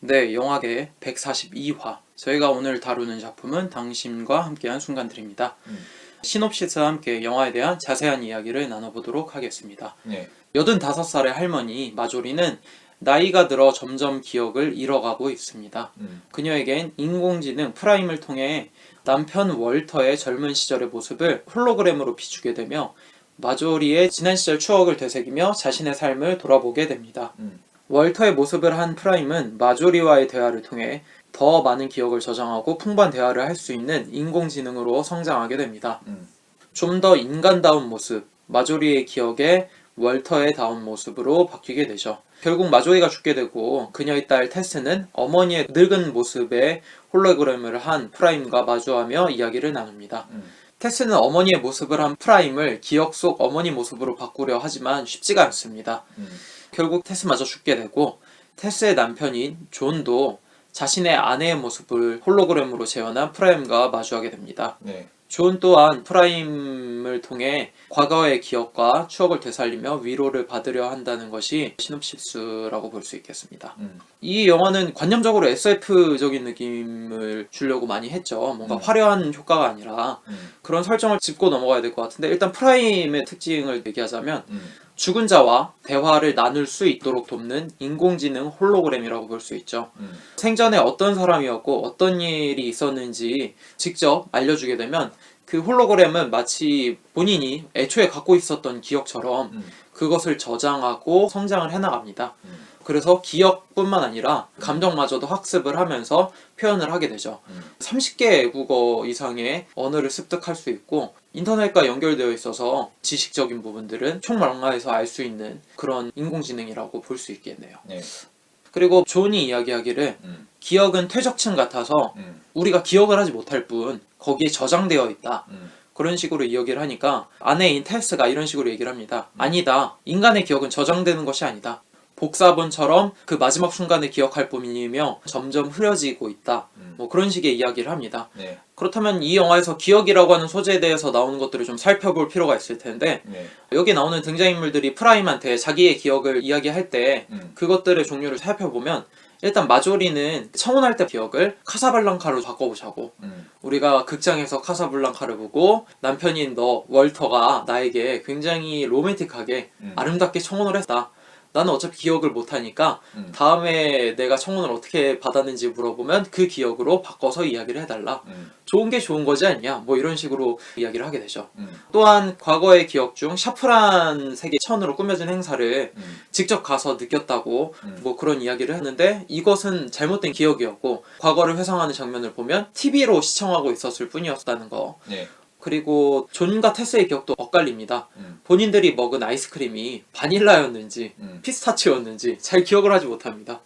네, 영화계 142화. 저희가 오늘 다루는 작품은 당신과 함께한 순간들입니다. 시놉시스와 함께 영화에 대한 자세한 이야기를 나눠보도록 하겠습니다. 네. 85살의 할머니 마조리는 나이가 들어 점점 기억을 잃어가고 있습니다. 그녀에겐 인공지능 프라임을 통해 남편 월터의 젊은 시절의 모습을 홀로그램으로 비추게 되며 마조리의 지난 시절 추억을 되새기며 자신의 삶을 돌아보게 됩니다. 월터의 모습을 한 프라임은 마조리와의 대화를 통해 더 많은 기억을 저장하고 풍부한 대화를 할 수 있는 인공지능으로 성장하게 됩니다. 좀 더 인간다운 모습, 마조리의 기억에 월터의 다운 모습으로 바뀌게 되죠. 결국 마조리가 죽게 되고 그녀의 딸 테스는 어머니의 늙은 모습의 홀로그램을 한 프라임과 마주하며 이야기를 나눕니다. 테스는 어머니의 모습을 한 프라임을 기억 속 어머니 모습으로 바꾸려 하지만 쉽지가 않습니다. 결국 테스마저 죽게 되고 테스의 남편인 존도 자신의 아내의 모습을 홀로그램으로 재현한 프라임과 마주하게 됩니다. 네. 존 또한 프라임을 통해 과거의 기억과 추억을 되살리며 위로를 받으려 한다는 것이 시놉시스라고 볼 수 있겠습니다. 이 영화는 관념적으로 SF적인 느낌을 주려고 많이 했죠. 뭔가 화려한 효과가 아니라 그런 설정을 짚고 넘어가야 될 것 같은데, 일단 프라임의 특징을 얘기하자면 죽은 자와 대화를 나눌 수 있도록 돕는 인공지능 홀로그램이라고 볼 수 있죠. 생전에 어떤 사람이었고 어떤 일이 있었는지 직접 알려주게 되면 그 홀로그램은 마치 본인이 애초에 갖고 있었던 기억처럼 그것을 저장하고 성장을 해나갑니다. 그래서 기억뿐만 아니라 감정마저도 학습을 하면서 표현을 하게 되죠. 30개 국어 이상의 언어를 습득할 수 있고 인터넷과 연결되어 있어서 지식적인 부분들은 총망라해서 알 수 있는 그런 인공지능이라고 볼 수 있겠네요. 네. 그리고 존이 이야기하기를 기억은 퇴적층 같아서 우리가 기억을 하지 못할 뿐 거기에 저장되어 있다. 그런 식으로 이야기를 하니까 아내인 테스가 이런 식으로 얘기를 합니다. 아니다. 인간의 기억은 저장되는 것이 아니다. 복사본처럼 그 마지막 순간을 기억할 뿐이며 점점 흐려지고 있다. 뭐 그런 식의 이야기를 합니다. 네. 그렇다면 이 영화에서 기억이라고 하는 소재에 대해서 나오는 것들을 좀 살펴볼 필요가 있을 텐데, 네. 여기 나오는 등장인물들이 프라임한테 자기의 기억을 이야기할 때 그것들의 종류를 살펴보면 일단 마조리는 청혼할 때 기억을 카사블랑카로 바꿔보자고, 우리가 극장에서 카사블랑카를 보고 남편인 너 월터가 나에게 굉장히 로맨틱하게 아름답게 청혼을 했다. 나는 어차피 기억을 못하니까 다음에 내가 청혼을 어떻게 받았는지 물어보면 그 기억으로 바꿔서 이야기를 해달라. 좋은 게 좋은 거지 않냐, 뭐 이런 식으로 이야기를 하게 되죠. 또한 과거의 기억 중 샤프란 색의 천으로 꾸며진 행사를 직접 가서 느꼈다고 뭐 그런 이야기를 했는데, 이것은 잘못된 기억이었고 과거를 회상하는 장면을 보면 TV로 시청하고 있었을 뿐이었다는 거. 네. 그리고 존과 테스의 기억도 엇갈립니다. 본인들이 먹은 아이스크림이 바닐라였는지 피스타치오였는지 잘 기억을 하지 못합니다.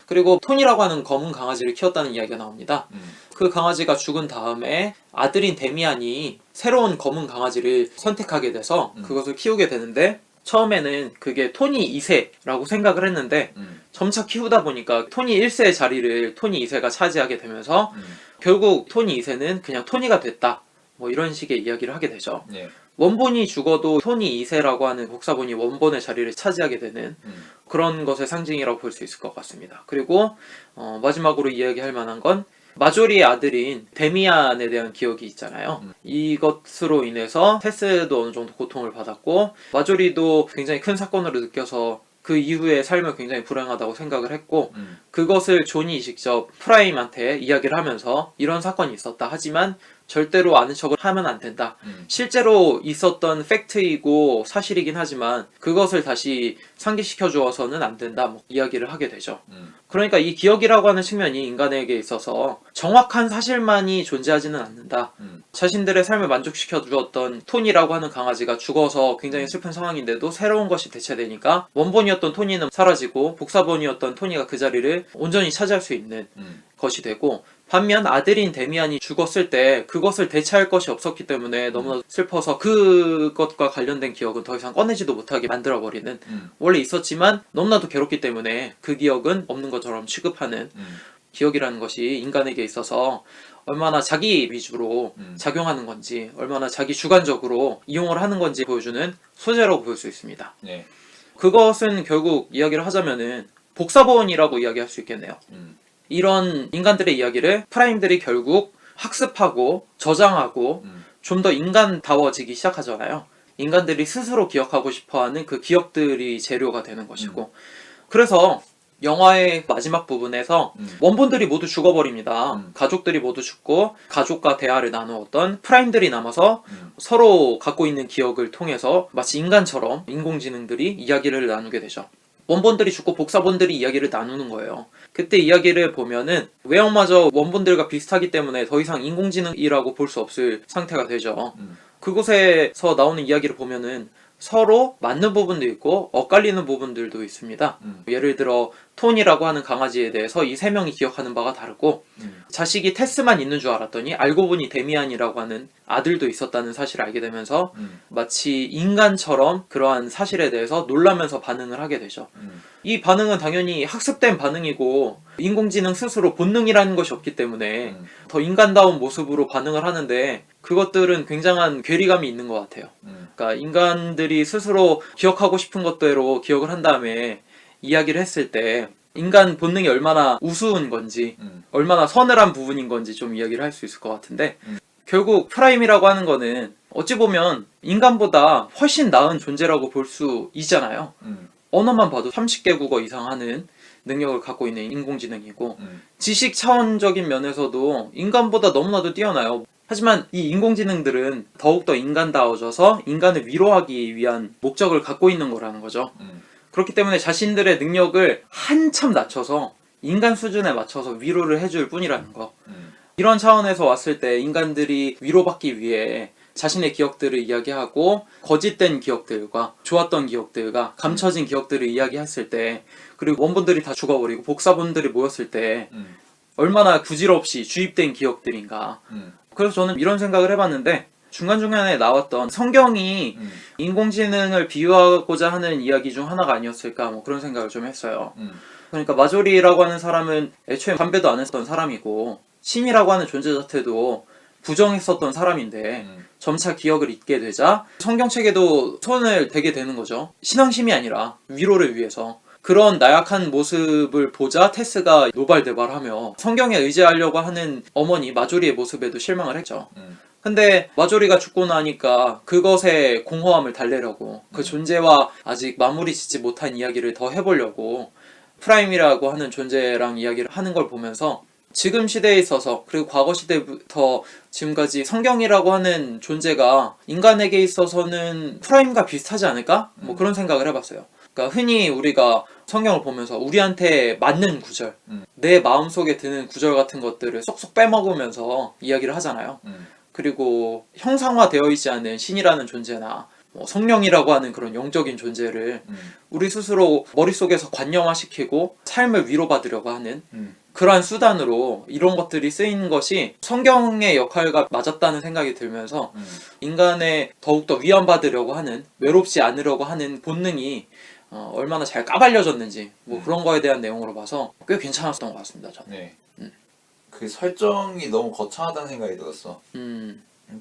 그리고 톤이라고 하는 검은 강아지를 키웠다는 이야기가 나옵니다. 그 강아지가 죽은 다음에 아들인 데미안이 새로운 검은 강아지를 선택하게 돼서 그것을 키우게 되는데, 처음에는 그게 토니 2세라고 생각을 했는데 점차 키우다 보니까 토니 1세의 자리를 토니 2세가 차지하게 되면서 결국 토니 2세는 그냥 토니가 됐다. 뭐 이런 식의 이야기를 하게 되죠. 네. 원본이 죽어도 토니 2세라고 하는 복사본이 원본의 자리를 차지하게 되는 그런 것의 상징이라고 볼 수 있을 것 같습니다. 그리고 마지막으로 이야기할 만한 건 마조리의 아들인 데미안에 대한 기억이 있잖아요. 이것으로 인해서 테스도 어느 정도 고통을 받았고 마조리도 굉장히 큰 사건으로 느껴서 그 이후의 삶을 굉장히 불행하다고 생각을 했고, 그것을 존이 직접 프라임한테 이야기를 하면서 이런 사건이 있었다. 하지만 절대로 아는 척을 하면 안 된다. 실제로 있었던 팩트이고 사실이긴 하지만 그것을 다시 상기시켜 주어서는 안 된다. 뭐 이야기를 하게 되죠. 그러니까 이 기억이라고 하는 측면이 인간에게 있어서 정확한 사실만이 존재하지는 않는다. 자신들의 삶을 만족시켜 주었던 톤이라고 하는 강아지가 죽어서 굉장히 슬픈 상황인데도 새로운 것이 대체되니까 원본이었던 토니는 사라지고 복사본이었던 토니가 그 자리를 온전히 차지할 수 있는 것이 되고, 반면 아들인 데미안이 죽었을 때 그것을 대체할 것이 없었기 때문에 너무나 슬퍼서 그것과 관련된 기억은 더 이상 꺼내지도 못하게 만들어버리는, 원래 있었지만 너무나도 괴롭기 때문에 그 기억은 없는 것처럼 취급하는 기억이라는 것이 인간에게 있어서 얼마나 자기 위주로 작용하는 건지, 얼마나 자기 주관적으로 이용을 하는 건지 보여주는 소재라고 볼 수 있습니다. 네. 그것은 결국 이야기를 하자면은 복사본이라고 이야기할 수 있겠네요. 이런 인간들의 이야기를 프라임들이 결국 학습하고 저장하고 좀 더 인간다워지기 시작하잖아요. 인간들이 스스로 기억하고 싶어하는 그 기억들이 재료가 되는 것이고 그래서 영화의 마지막 부분에서 원본들이 모두 죽어버립니다. 가족들이 모두 죽고 가족과 대화를 나누었던 프라임들이 남아서 서로 갖고 있는 기억을 통해서 마치 인간처럼 인공지능들이 이야기를 나누게 되죠. 원본들이 죽고 복사본들이 이야기를 나누는 거예요. 그때 이야기를 보면은 외형마저 원본들과 비슷하기 때문에 더 이상 인공지능이라고 볼 수 없을 상태가 되죠. 그곳에서 나오는 이야기를 보면은 서로 맞는 부분도 있고 엇갈리는 부분들도 있습니다. 예를 들어 톤이라고 하는 강아지에 대해서 이 세 명이 기억하는 바가 다르고 자식이 테스만 있는 줄 알았더니 알고 보니 데미안이라고 하는 아들도 있었다는 사실을 알게 되면서 마치 인간처럼 그러한 사실에 대해서 놀라면서 반응을 하게 되죠. 이 반응은 당연히 학습된 반응이고 인공지능 스스로 본능이라는 것이 없기 때문에 더 인간다운 모습으로 반응을 하는데 그것들은 굉장한 괴리감이 있는 것 같아요. 그러니까 인간들이 스스로 기억하고 싶은 것대로 기억을 한 다음에 이야기를 했을 때 인간 본능이 얼마나 우스운 건지 얼마나 서늘한 부분인 건지 좀 이야기를 할 수 있을 것 같은데 결국 프라임이라고 하는 거는 어찌 보면 인간보다 훨씬 나은 존재라고 볼 수 있잖아요. 언어만 봐도 30개 국어 이상 하는 능력을 갖고 있는 인공지능이고 지식 차원적인 면에서도 인간보다 너무나도 뛰어나요. 하지만 이 인공지능들은 더욱더 인간다워져서 인간을 위로하기 위한 목적을 갖고 있는 거라는 거죠. 그렇기 때문에 자신들의 능력을 한참 낮춰서 인간 수준에 맞춰서 위로를 해줄 뿐이라는 거. 이런 차원에서 왔을 때 인간들이 위로받기 위해 자신의 기억들을 이야기하고 거짓된 기억들과 좋았던 기억들과 감춰진 기억들을 이야기했을 때 그리고 원본들이 다 죽어버리고 복사본들이 모였을 때 얼마나 부질없이 주입된 기억들인가. 그래서 저는 이런 생각을 해봤는데 중간중간에 나왔던 성경이 인공지능을 비유하고자 하는 이야기 중 하나가 아니었을까 뭐 그런 생각을 좀 했어요. 그러니까 마조리라고 하는 사람은 애초에 반배도 안 했던 사람이고 신이라고 하는 존재 자체도 부정했었던 사람인데 점차 기억을 잊게 되자 성경책에도 손을 대게 되는 거죠. 신앙심이 아니라 위로를 위해서. 그런 나약한 모습을 보자 테스가 노발대발하며 성경에 의지하려고 하는 어머니 마조리의 모습에도 실망을 했죠. 근데 마조리가 죽고 나니까 그것의 공허함을 달래려고 그 존재와 아직 마무리 짓지 못한 이야기를 더 해보려고 프라임이라고 하는 존재랑 이야기를 하는 걸 보면서 지금 시대에 있어서 그리고 과거 시대부터 지금까지 성경이라고 하는 존재가 인간에게 있어서는 프라임과 비슷하지 않을까? 뭐 그런 생각을 해봤어요. 그러니까 흔히 우리가 성경을 보면서 우리한테 맞는 구절, 내 마음속에 드는 구절 같은 것들을 쏙쏙 빼먹으면서 이야기를 하잖아요. 그리고 형상화되어 있지 않은 신이라는 존재나 뭐 성령이라고 하는 그런 영적인 존재를 우리 스스로 머릿속에서 관념화시키고 삶을 위로받으려고 하는 그러한 수단으로 이런 것들이 쓰이는 것이 성경의 역할과 맞았다는 생각이 들면서 인간의 더욱더 위안받으려고 하는 외롭지 않으려고 하는 본능이 얼마나 잘 까발려졌는지 뭐 그런 거에 대한 내용으로 봐서 꽤 괜찮았던 것 같습니다. 저는. 네. 그 설정이 너무 거창하다는 생각이 들었어.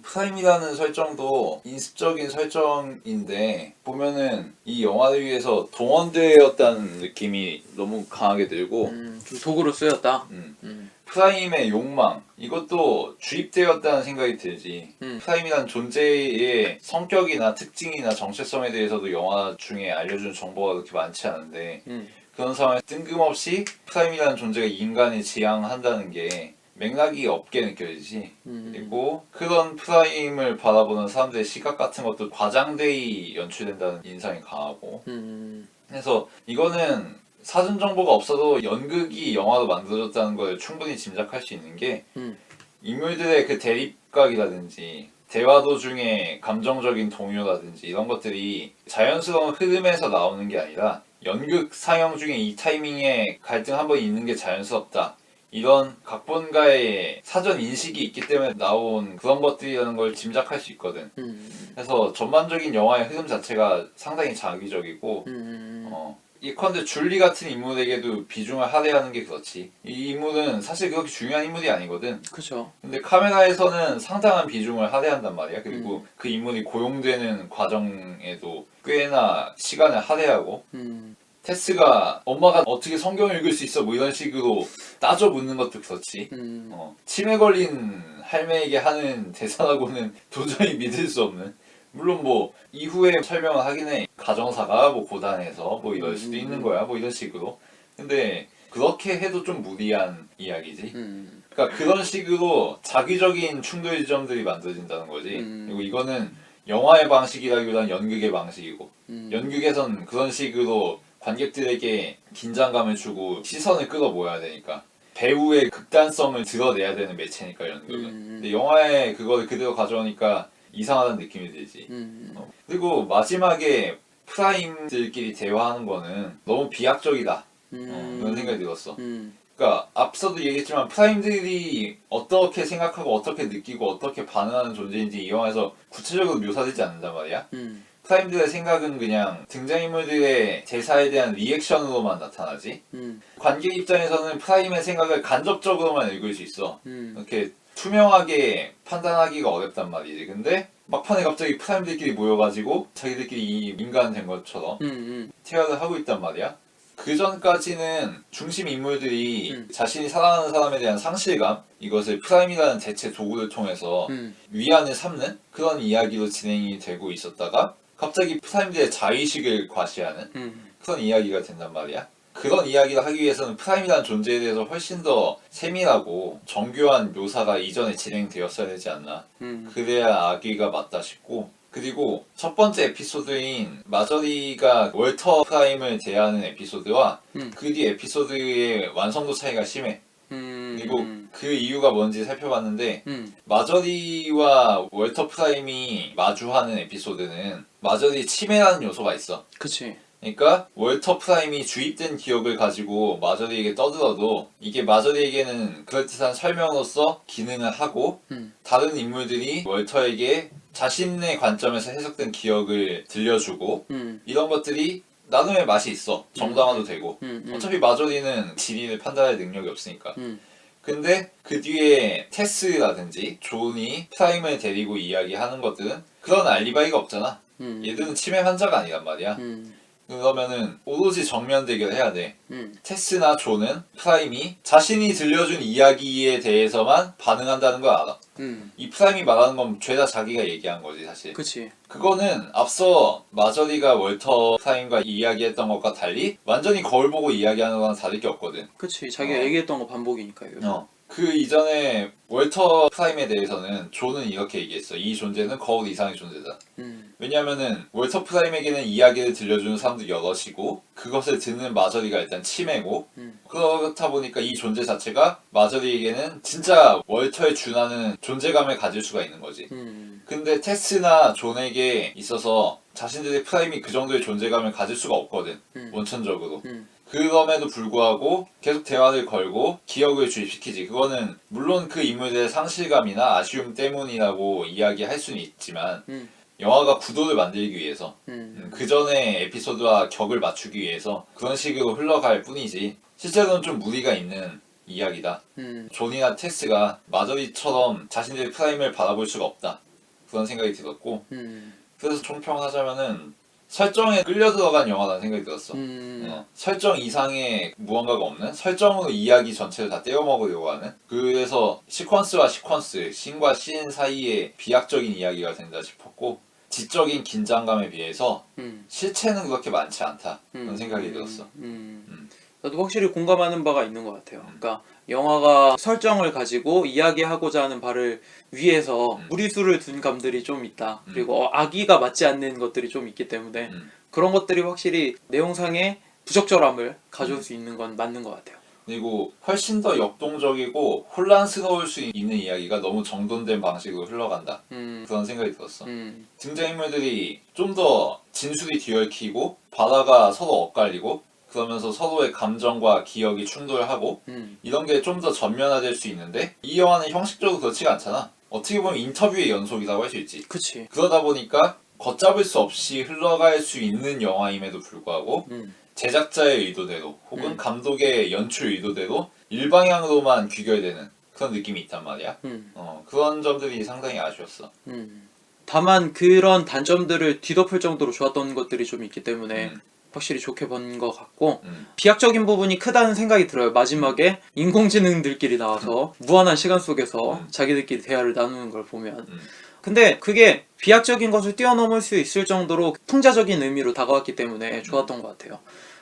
프라임이라는 설정도 인습적인 설정인데 보면은 이 영화를 위해서 동원되었다는 느낌이 너무 강하게 들고 좀 도구로 쓰였다. 프라임의 욕망 이것도 주입되었다는 생각이 들지. 프라임이라는 존재의 성격이나 특징이나 정체성에 대해서도 영화 중에 알려준 정보가 그렇게 많지 않은데 그런 상황에서 뜬금없이 프라임이라는 존재가 인간을 지향한다는 게 맥락이 없게 느껴지지. 그리고 그런 프라임을 바라보는 사람들의 시각 같은 것도 과장되이 연출된다는 인상이 강하고 그래서 이거는 사전 정보가 없어도 연극이 영화로 만들어졌다는 걸 충분히 짐작할 수 있는 게 인물들의 그 대립각이라든지 대화 도중에 감정적인 동요라든지 이런 것들이 자연스러운 흐름에서 나오는 게 아니라 연극 상영 중에 이 타이밍에 갈등 한번 있는 게 자연스럽다. 이런 각본가의 사전 인식이 있기 때문에 나온 그런 것들이라는 걸 짐작할 수 있거든. 그래서 전반적인 영화의 흐름 자체가 상당히 자기적이고 예컨대 줄리 같은 인물에게도 비중을 할애하는 게 그렇지. 이 인물은 사실 그렇게 중요한 인물이 아니거든. 그렇죠. 근데 카메라에서는 상당한 비중을 할애한단 말이야. 그리고 그 인물이 고용되는 과정에도 꽤나 시간을 할애하고 테스가 엄마가 어떻게 성경을 읽을 수 있어 뭐 이런 식으로 따져 묻는 것도 그렇지. 치매 걸린 할매에게 하는 대사라고는 도저히 믿을 수 없는. 물론 뭐 이후에 설명을 하긴 해. 가정사가 뭐 고단해서 뭐 이럴 수도 있는 거야 뭐 이런 식으로. 근데 그렇게 해도 좀 무리한 이야기지. 그러니까 그런 식으로 자기적인 충돌 지점들이 만들어진다는 거지. 그리고 이거는 영화의 방식이라기보다는 연극의 방식이고 연극에선 그런 식으로 관객들에게 긴장감을 주고 시선을 끌어모아야 되니까 배우의 극단성을 드러내야 되는 매체니까 연극은. 근데 영화에 그걸 그대로 가져오니까 이상하다는 느낌이 들지. 그리고 마지막에 프라임들끼리 대화하는 거는 너무 비약적이다. 그런 생각이 들었어. 그러니까 앞서도 얘기했지만 프라임들이 어떻게 생각하고 어떻게 느끼고 어떻게 반응하는 존재인지 이 영화에서 구체적으로 묘사되지 않는단 말이야. 프라임들의 생각은 그냥 등장인물들의 대사에 대한 리액션으로만 나타나지. 관객 입장에서는 프라임의 생각을 간접적으로만 읽을 수 있어. 이렇게 투명하게 판단하기가 어렵단 말이지. 근데 막판에 갑자기 프라임들끼리 모여가지고 자기들끼리 이 민간된 것처럼 대화를 하고 있단 말이야. 그 전까지는 중심 인물들이 자신이 사랑하는 사람에 대한 상실감, 이것을 프라임이라는 대체 도구를 통해서 위안을 삼는 그런 이야기로 진행이 되고 있었다가 갑자기 프라임들의 자의식을 과시하는 그런 이야기가 된단 말이야. 그런 이야기를 하기 위해서는 프라임이라는 존재에 대해서 훨씬 더 세밀하고 정교한 묘사가 이전에 진행되었어야 되지 않나. 그래야 아기가 맞다 싶고, 그리고 첫 번째 에피소드인 마저리가 월터 프라임을 대하는 에피소드와 그 뒤 에피소드의 완성도 차이가 심해. 그리고 그 이유가 뭔지 살펴봤는데 마저리와 월터 프라임이 마주하는 에피소드는 마저리 치매라는 요소가 있어. 그치. 그러니까 월터 프라임이 주입된 기억을 가지고 마저리에게 떠들어도 이게 마저리에게는 그럴듯한 설명으로서 기능을 하고 다른 인물들이 월터에게 자신의 관점에서 해석된 기억을 들려주고 이런 것들이 나눔의 맛이 있어. 정당화도 되고 어차피 마저리는 진위를 판단할 능력이 없으니까. 근데 그 뒤에 테스라든지 존이 프라임을 데리고 이야기하는 것들은 그런 알리바이가 없잖아. 얘들은 치매 환자가 아니란 말이야. 그러면은 오로지 정면 대결해야 돼. 테스나 존은 프라임이 자신이 들려준 이야기에 대해서만 반응한다는 걸 알아. 이 프라임이 말하는 건 죄다 자기가 얘기한 거지 사실. 그치. 그거는 앞서 마저리가 월터 프라임과 이야기했던 것과 달리 완전히 거울 보고 이야기하는 거랑 다를 게 없거든. 그치. 자기가 얘기했던 거 반복이니까요. 그 이전에 월터 프라임에 대해서는 존은 이렇게 얘기했어. 이 존재는 거울 이상의 존재다. 왜냐면은 월터 프라임에게는 이야기를 들려주는 사람도 여럿이고 그것을 듣는 마저리가 일단 치매고 그렇다 보니까 이 존재 자체가 마저리에게는 진짜 월터에 준하는 존재감을 가질 수가 있는 거지. 근데 테스나 존에게 있어서 자신들의 프라임이 그 정도의 존재감을 가질 수가 없거든. 원천적으로. 그럼에도 불구하고 계속 대화를 걸고 기억을 주입시키지. 그거는 물론 그 인물들의 상실감이나 아쉬움 때문이라고 이야기할 수는 있지만 영화가 구도를 만들기 위해서 그 전에 에피소드와 격을 맞추기 위해서 그런 식으로 흘러갈 뿐이지 실제로는 좀 무리가 있는 이야기다. 존이나 테스가 마저리처럼 자신들의 프라임을 바라볼 수가 없다. 그런 생각이 들었고 그래서 총평하자면은 설정에 끌려 들어간 영화라는 생각이 들었어. 설정 이상의 무언가가 없는 설정으로 이야기 전체를 다 떼어먹으려고 하는 그래서 시퀀스와 시퀀스, 씬과 씬 사이에 비약적인 이야기가 된다 싶었고 지적인 긴장감에 비해서 실체는 그렇게 많지 않다 그런 생각이 들었어. 나도 확실히 공감하는 바가 있는 것 같아요. 그러니까 영화가 설정을 가지고 이야기하고자 하는 바를 위해서 무리수를 둔 감들이 좀 있다. 그리고 악의가 맞지 않는 것들이 좀 있기 때문에 그런 것들이 확실히 내용상의 부적절함을 가져올 수 있는 건 맞는 것 같아요. 그리고 훨씬 더 역동적이고 혼란스러울 수 있는 이야기가 너무 정돈된 방식으로 흘러간다. 그런 생각이 들었어. 등장인물들이 좀 더 진술이 뒤얽히고 바다가 서로 엇갈리고 그러면서 서로의 감정과 기억이 충돌하고 이런 게 좀 더 전면화될 수 있는데 이 영화는 형식적으로 그렇지가 않잖아. 어떻게 보면 인터뷰의 연속이라고 할 수 있지. 그치. 그러다 보니까 걷잡을 수 없이 흘러갈 수 있는 영화임에도 불구하고 제작자의 의도대로 혹은 감독의 연출 의도대로 일방향으로만 귀결되는 그런 느낌이 있단 말이야. 그런 점들이 상당히 아쉬웠어. 다만 그런 단점들을 뒤덮을 정도로 좋았던 것들이 좀 있기 때문에 확실히 좋게 본 것 같고 비약적인 부분이 크다는 생각이 들어요. 마지막에 인공지능들끼리 나와서 무한한 시간 속에서 자기들끼리 대화를 나누는 걸 보면 근데 그게 비약적인 것을 뛰어넘을 수 있을 정도로 풍자적인 의미로 다가왔기 때문에 좋았던 것 같아요.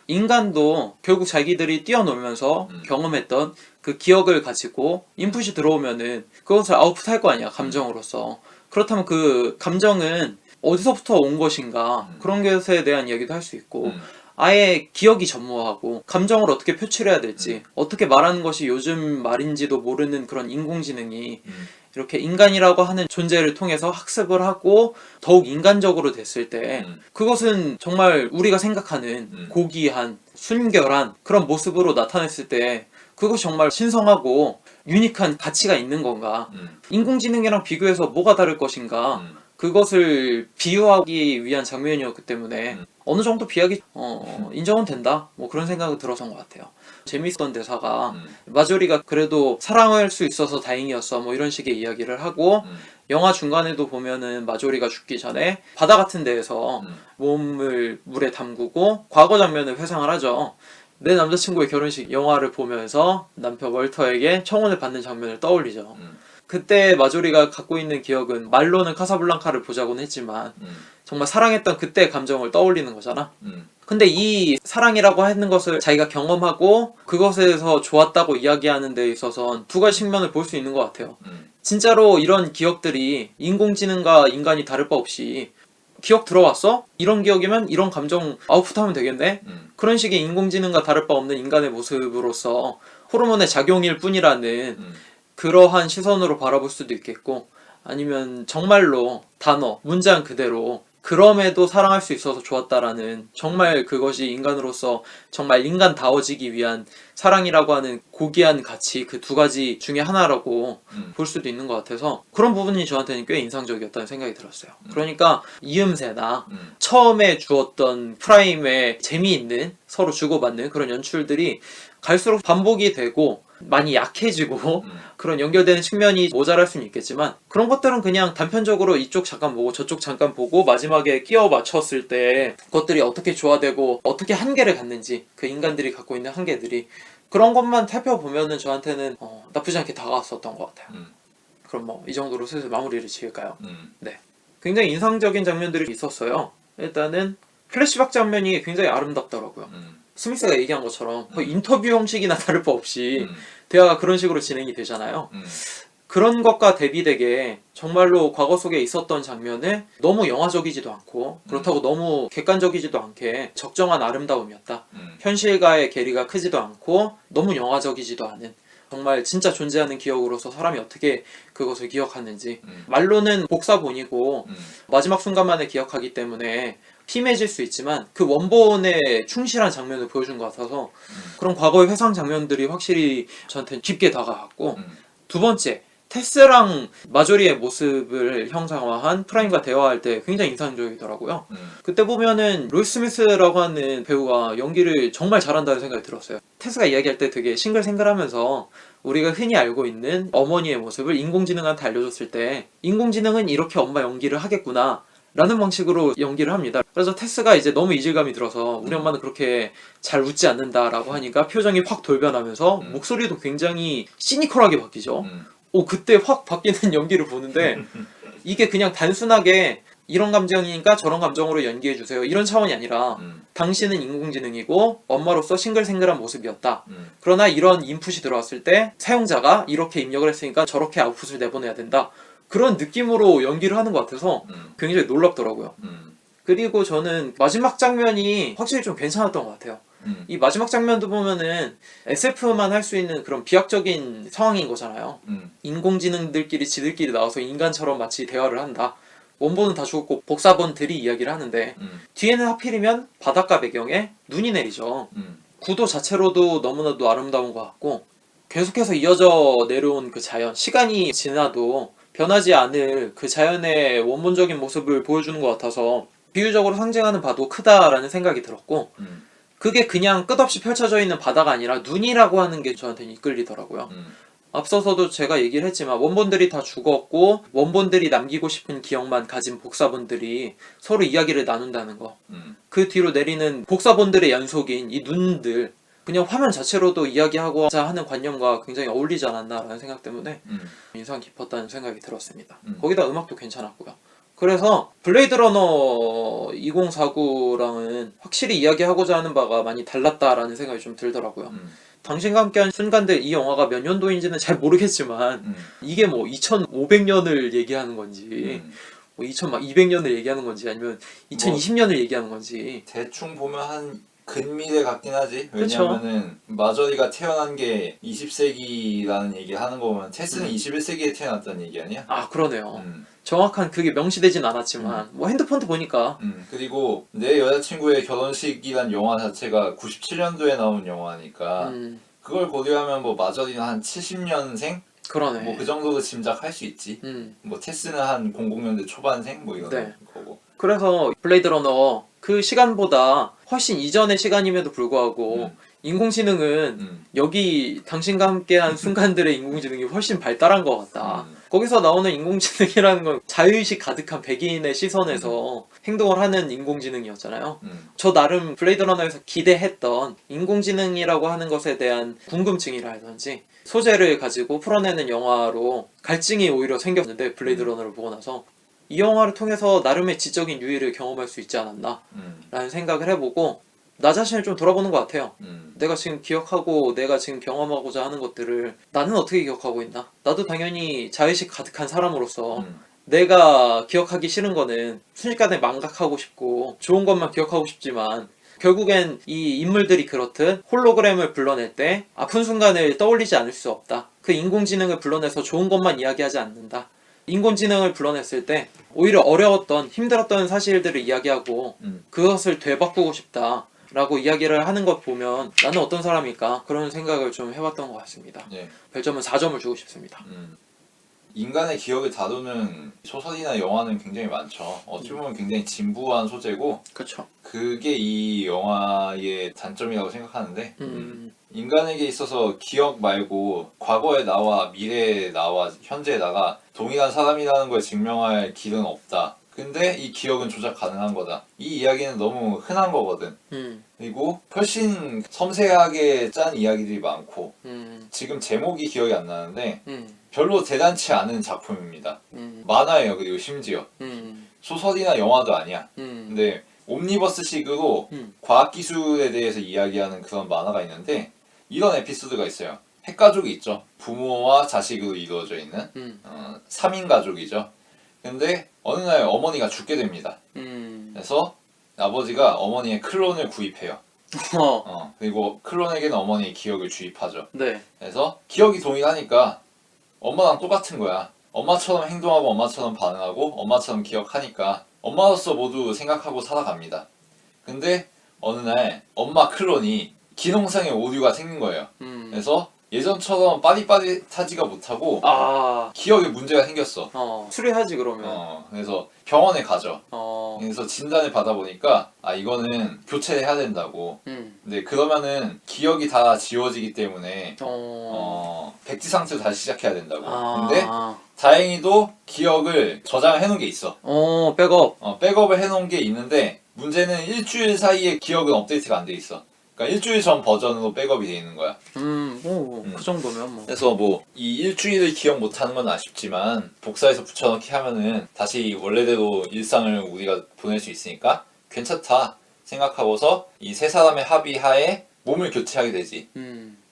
인간도 결국 자기들이 뛰어놀면서 경험했던 그 기억을 가지고 인풋이 들어오면은 그것을 아웃풋할 거 아니야, 감정으로서. 그렇다면 그 감정은 어디서부터 온 것인가, 그런 것에 대한 이야기도 할 수 있고 아예 기억이 전무하고 감정을 어떻게 표출해야 될지, 어떻게 말하는 것이 요즘 말인지도 모르는 그런 인공지능이 이렇게 인간이라고 하는 존재를 통해서 학습을 하고 더욱 인간적으로 됐을 때 그것은 정말 우리가 생각하는 고귀한 순결한 그런 모습으로 나타냈을 때 그것이 정말 신성하고 유니크한 가치가 있는 건가, 인공지능이랑 비교해서 뭐가 다를 것인가, 그것을 비유하기 위한 장면이었기 때문에 어느 정도 비약이 인정은 된다, 뭐 그런 생각이 들어서 것 같아요. 재밌었던 대사가 마조리가 그래도 사랑할 수 있어서 다행이었어, 뭐 이런 식의 이야기를 하고 영화 중간에도 보면은 마조리가 죽기 전에 바다 같은 데에서 몸을 물에 담그고 과거 장면을 회상을 하죠. 내 남자친구의 결혼식 영화를 보면서 남편 월터에게 청혼을 받는 장면을 떠올리죠. 그때 마조리가 갖고 있는 기억은 말로는 카사블랑카를 보자고는 했지만 정말 사랑했던 그때의 감정을 떠올리는 거잖아. 근데 이 사랑이라고 하는 것을 자기가 경험하고 그것에서 좋았다고 이야기하는 데 있어서 두 가지 측면을 볼 수 있는 것 같아요. 진짜로 이런 기억들이 인공지능과 인간이 다를 바 없이 기억 들어왔어? 이런 기억이면 이런 감정 아웃풋하면 되겠네? 그런 식의 인공지능과 다를 바 없는 인간의 모습으로서 호르몬의 작용일 뿐이라는 그러한 시선으로 바라볼 수도 있겠고, 아니면 정말로 단어, 문장 그대로 그럼에도 사랑할 수 있어서 좋았다라는, 정말 그것이 인간으로서 정말 인간다워지기 위한 사랑이라고 하는 고귀한 가치, 그 두 가지 중에 하나라고 볼 수도 있는 것 같아서 그런 부분이 저한테는 꽤 인상적이었다는 생각이 들었어요. 그러니까 이음새나 처음에 주었던 프라임의 재미있는 서로 주고받는 그런 연출들이 갈수록 반복이 되고 많이 약해지고 그런 연결되는 측면이 모자랄 수는 있겠지만, 그런 것들은 그냥 단편적으로 이쪽 잠깐 보고 저쪽 잠깐 보고 마지막에 끼워 맞췄을 때 그것들이 어떻게 조화되고 어떻게 한계를 갖는지, 그 인간들이 갖고 있는 한계들이, 그런 것만 살펴보면은 저한테는 나쁘지 않게 다가왔었던 것 같아요. 그럼 뭐 이 정도로 슬슬 마무리를 지을까요? 네, 굉장히 인상적인 장면들이 있었어요. 일단은 플래시백 장면이 굉장히 아름답더라고요. 스미스가 얘기한 것처럼 거의 인터뷰 형식이나 다를 바 없이 대화가 그런 식으로 진행이 되잖아요. 그런 것과 대비되게 정말로 과거 속에 있었던 장면을 너무 영화적이지도 않고 그렇다고 너무 객관적이지도 않게 적정한 아름다움이었다. 현실과의 괴리가 크지도 않고 너무 영화적이지도 않은, 정말 진짜 존재하는 기억으로서 사람이 어떻게 그것을 기억하는지, 말로는 복사본이고 마지막 순간만에 기억하기 때문에 희미해질 수 있지만 그 원본에 충실한 장면을 보여준 것 같아서 그런 과거의 회상 장면들이 확실히 저한테는 깊게 다가갔고, 두 번째, 테스랑 마조리의 모습을 형상화한 프라임과 대화할 때 굉장히 인상적이더라고요. 그때 보면은 롤 스미스라고 하는 배우가 연기를 정말 잘한다는 생각이 들었어요. 테스가 이야기할 때 되게 싱글싱글하면서 우리가 흔히 알고 있는 어머니의 모습을 인공지능한테 알려줬을 때 인공지능은 이렇게 엄마 연기를 하겠구나 라는 방식으로 연기를 합니다. 그래서 테스가 이제 너무 이질감이 들어서 우리 엄마는 그렇게 잘 웃지 않는다라고 하니까 표정이 확 돌변하면서 목소리도 굉장히 시니컬하게 바뀌죠. 그때 확 바뀌는 연기를 보는데 이게 그냥 단순하게 이런 감정이니까 저런 감정으로 연기해주세요 이런 차원이 아니라 당신은 인공지능이고 엄마로서 싱글싱글한 모습이었다. 그러나 이런 인풋이 들어왔을 때 사용자가 이렇게 입력을 했으니까 저렇게 아웃풋을 내보내야 된다. 그런 느낌으로 연기를 하는 것 같아서 굉장히 놀랍더라고요. 그리고 저는 마지막 장면이 확실히 좀 괜찮았던 것 같아요. 이 마지막 장면도 보면은 SF만 할 수 있는 그런 비약적인 상황인 거잖아요. 인공지능들끼리 지들끼리 나와서 인간처럼 마치 대화를 한다. 원본은 다 죽었고 복사본들이 이야기를 하는데 뒤에는 하필이면 바닷가 배경에 눈이 내리죠. 구도 자체로도 너무나도 아름다운 것 같고 계속해서 이어져 내려온 그 자연, 시간이 지나도 변하지 않을 그 자연의 원본적인 모습을 보여주는 것 같아서 비유적으로 상징하는 바도 크다라는 생각이 들었고, 그게 그냥 끝없이 펼쳐져 있는 바다가 아니라 눈이라고 하는 게 저한테는 이끌리더라고요. 앞서서도 제가 얘기를 했지만 원본들이 다 죽었고 원본들이 남기고 싶은 기억만 가진 복사본들이 서로 이야기를 나눈다는 거. 그 뒤로 내리는 복사본들의 연속인 이 눈들, 그냥 화면 자체로도 이야기하고자 하는 관념과 굉장히 어울리지 않았나라는 생각 때문에 인상 깊었다는 생각이 들었습니다. 거기다 음악도 괜찮았고요. 그래서 블레이드 러너 2049랑은 확실히 이야기하고자 하는 바가 많이 달랐다라는 생각이 좀 들더라고요. 당신과 함께한 순간들, 이 영화가 몇 년도인지는 잘 모르겠지만 이게 뭐 2500년을 얘기하는 건지 뭐 2200년을 얘기하는 건지 아니면 2020년을 얘기하는 건지 대충 보면 한 근미래 같긴 하지. 그쵸? 왜냐면은 마저리가 태어난 게 20세기라는 얘기 하는 거 보면 테스는 21세기에 태어났다는 얘기 아니야? 아 그러네요. 정확한 그게 명시되진 않았지만 뭐 핸드폰도 보니까 그리고 내 여자친구의 결혼식이란 영화 자체가 97년도에 나온 영화니까 그걸 고려하면 뭐 마저리는 한 70년생? 그러네. 뭐 그 정도로 짐작할 수 있지. 뭐 테스는 한 00년대 초반생? 뭐 이런 네. 거고. 그래서 블레이드 러너 그 시간보다 훨씬 이전의 시간임에도 불구하고 인공지능은 여기 당신과 함께한 순간들의 인공지능이 훨씬 발달한 것 같다. 거기서 나오는 인공지능이라는 건 자유의식 가득한 백인의 시선에서 행동을 하는 인공지능이었잖아요. 저 나름 블레이드 러너에서 기대했던 인공지능이라고 하는 것에 대한 궁금증이라든지 소재를 가지고 풀어내는 영화로 갈증이 오히려 생겼는데 블레이드 러너를 보고 나서 이 영화를 통해서 나름의 지적인 유의를 경험할 수 있지 않았나 라는 생각을 해보고 나 자신을 좀 돌아보는 것 같아요. 내가 지금 기억하고 내가 지금 경험하고자 하는 것들을 나는 어떻게 기억하고 있나? 나도 당연히 자의식 가득한 사람으로서 내가 기억하기 싫은 거는 순식간에 망각하고 싶고 좋은 것만 기억하고 싶지만 결국엔 이 인물들이 그렇듯 홀로그램을 불러낼 때 아픈 순간을 떠올리지 않을 수 없다. 그 인공지능을 불러내서 좋은 것만 이야기하지 않는다. 인공지능을 불러냈을 때 오히려 어려웠던 힘들었던 사실들을 이야기하고 그것을 되바꾸고 싶다 라고 이야기를 하는 것 보면 나는 어떤 사람일까 그런 생각을 좀 해봤던 것 같습니다. 네. 별점은 4점을 주고 싶습니다. 인간의 기억을 다루는 소설이나 영화는 굉장히 많죠. 어찌 보면 굉장히 진부한 소재고 그렇죠. 그게 이 영화의 단점이라고 생각하는데 인간에게 있어서 기억 말고 과거의 나와 미래의 나와 현재의 나가 동일한 사람이라는 걸 증명할 길은 없다. 근데 이 기억은 조작 가능한 거다. 이 이야기는 너무 흔한 거거든. 그리고 훨씬 섬세하게 짠 이야기들이 많고 지금 제목이 기억이 안 나는데 별로 대단치 않은 작품입니다. 만화예요. 그리고 심지어 소설이나 영화도 아니야. 근데 옴니버스식으로 과학기술에 대해서 이야기하는 그런 만화가 있는데 이런 에피소드가 있어요. 핵가족이 있죠. 부모와 자식으로 이루어져 있는 3인 가족이죠. 근데 어느 날 어머니가 죽게 됩니다. 그래서 아버지가 어머니의 클론을 구입해요. 그리고 클론에게는 어머니의 기억을 주입하죠. 네. 그래서 기억이 동일하니까 엄마랑 똑같은 거야. 엄마처럼 행동하고 엄마처럼 반응하고 엄마처럼 기억하니까 엄마로서 모두 생각하고 살아갑니다. 근데 어느 날 엄마 클론이 기능상의 오류가 생긴 거예요. 그래서 예전처럼 빠릿빠릿하지가 못하고 기억에 문제가 생겼어. 수리하지 그러면. 그래서 병원에 가죠. 어. 그래서 진단을 받아보니까 이거는 교체를 해야 된다고. 근데 그러면은 기억이 다 지워지기 때문에 백지 상태로 다시 시작해야 된다고. 근데 다행히도 기억을 저장을 해놓은 게 있어. 백업. 백업을 해놓은 게 있는데 문제는 일주일 사이에 기억은 업데이트가 안 돼 있어. 그러니까 일주일 전 버전으로 백업이 돼 있는 거야. 그 정도면 뭐. 그래서 뭐 이 일주일을 기억 못하는 건 아쉽지만 복사해서 붙여넣기 하면은 다시 원래대로 일상을 우리가 보낼 수 있으니까 괜찮다 생각하고서 이 세 사람의 합의하에 몸을 교체하게 되지.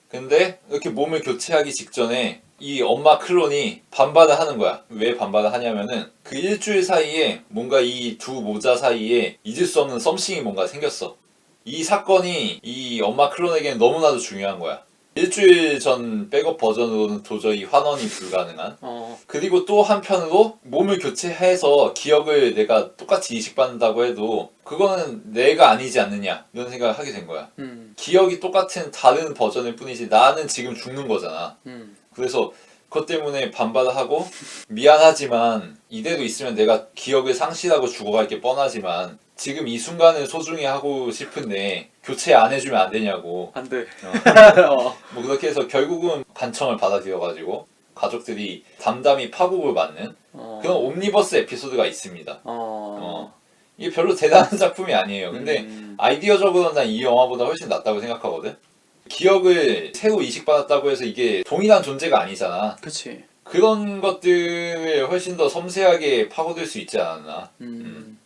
근데 이렇게 몸을 교체하기 직전에 이 엄마 클론이 반발을 하는 거야. 왜 반발을 하냐면은 그 일주일 사이에 뭔가 이 두 모자 사이에 잊을 수 없는 썸씽이 뭔가 생겼어. 이 사건이 이 엄마 클론에게는 너무나도 중요한 거야. 일주일 전 백업 버전으로는 도저히 환원이 불가능한. 그리고 또 한편으로 몸을 교체해서 기억을 내가 똑같이 이식받는다고 해도 그거는 내가 아니지 않느냐 이런 생각을 하게 된 거야. 기억이 똑같은 다른 버전일 뿐이지 나는 지금 죽는 거잖아. 그래서 그것 때문에 반발을 하고 미안하지만 이대로 있으면 내가 기억을 상실하고 죽어갈 게 뻔하지만 지금 이 순간을 소중히 하고 싶은데 교체 안 해주면 안 되냐고 안 돼. 뭐 그렇게 해서 결국은 간청을 받아들여가지고 가족들이 담담히 파국을 맞는 그런 옴니버스 에피소드가 있습니다. 이게 별로 대단한 작품이 아니에요. 근데 아이디어적으로는 난 이 영화보다 훨씬 낫다고 생각하거든. 기억을 새로 이식받았다고 해서 이게 동일한 존재가 아니잖아. 그치. 그런 것들을 훨씬 더 섬세하게 파고들 수 있지 않았나.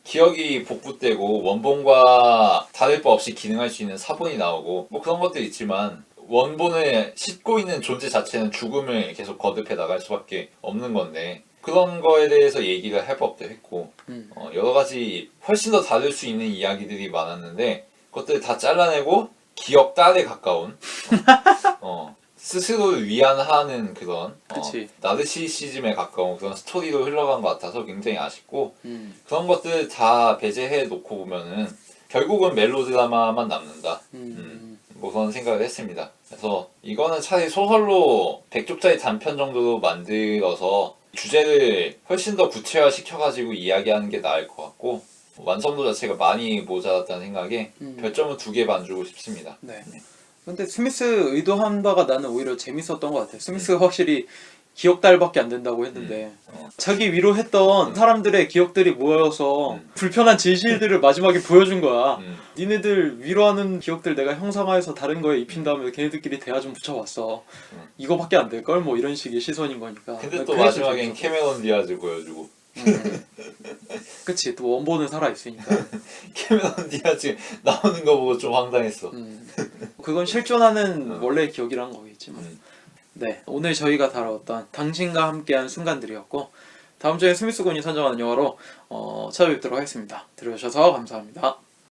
기억이 복붙되고 원본과 다를 바 없이 기능할 수 있는 사본이 나오고 뭐 그런 것들이 있지만 원본을 싣고 있는 존재 자체는 죽음을 계속 거듭해 나갈 수밖에 없는 건데 그런 거에 대해서 얘기를 할 법도 했고 여러 가지 훨씬 더 다를 수 있는 이야기들이 많았는데 그것들 다 잘라내고 기억 딸에 가까운 스스로를 위안하는 그런 그치. 나르시시즘에 가까운 그런 스토리로 흘러간 것 같아서 굉장히 아쉽고 그런 것들 다 배제해 놓고 보면은 결국은 멜로드라마만 남는다. 뭐 그런 생각을 했습니다. 그래서 이거는 차라리 소설로 100쪽짜리 단편 정도로 만들어서 주제를 훨씬 더 구체화 시켜가지고 이야기하는 게 나을 것 같고 완성도 자체가 많이 모자랐다는 생각에 별점은 2개 반 주고 싶습니다. 네. 근데 스미스 의도한 바가 나는 오히려 재밌었던 것 같아. 스미스가 확실히 기억달밖에 안 된다고 했는데 자기 위로했던 사람들의 기억들이 모여서 불편한 진실들을 마지막에 보여준 거야. 니네들 위로하는 기억들 내가 형상화해서 다른 거에 입힌 다음에 걔네들끼리 대화 좀 붙여봤어. 이거밖에 안 될걸? 뭐 이런 식의 시선인 거니까. 근데 또 그래서 마지막엔 재밌었어. 캐메론 디아즈 보여주고 그치. 또 원본은 살아있으니까. 캐메론 디아즈 나오는 거 보고 좀 황당했어. 그건 실존하는 원래의 기억이란 거겠지 뭐. 네, 오늘 저희가 다뤄왔던 당신과 함께한 순간들이었고 다음 주에 스미스 군이 선정하는 영화로 찾아뵙도록 하겠습니다. 들어주셔서 감사합니다.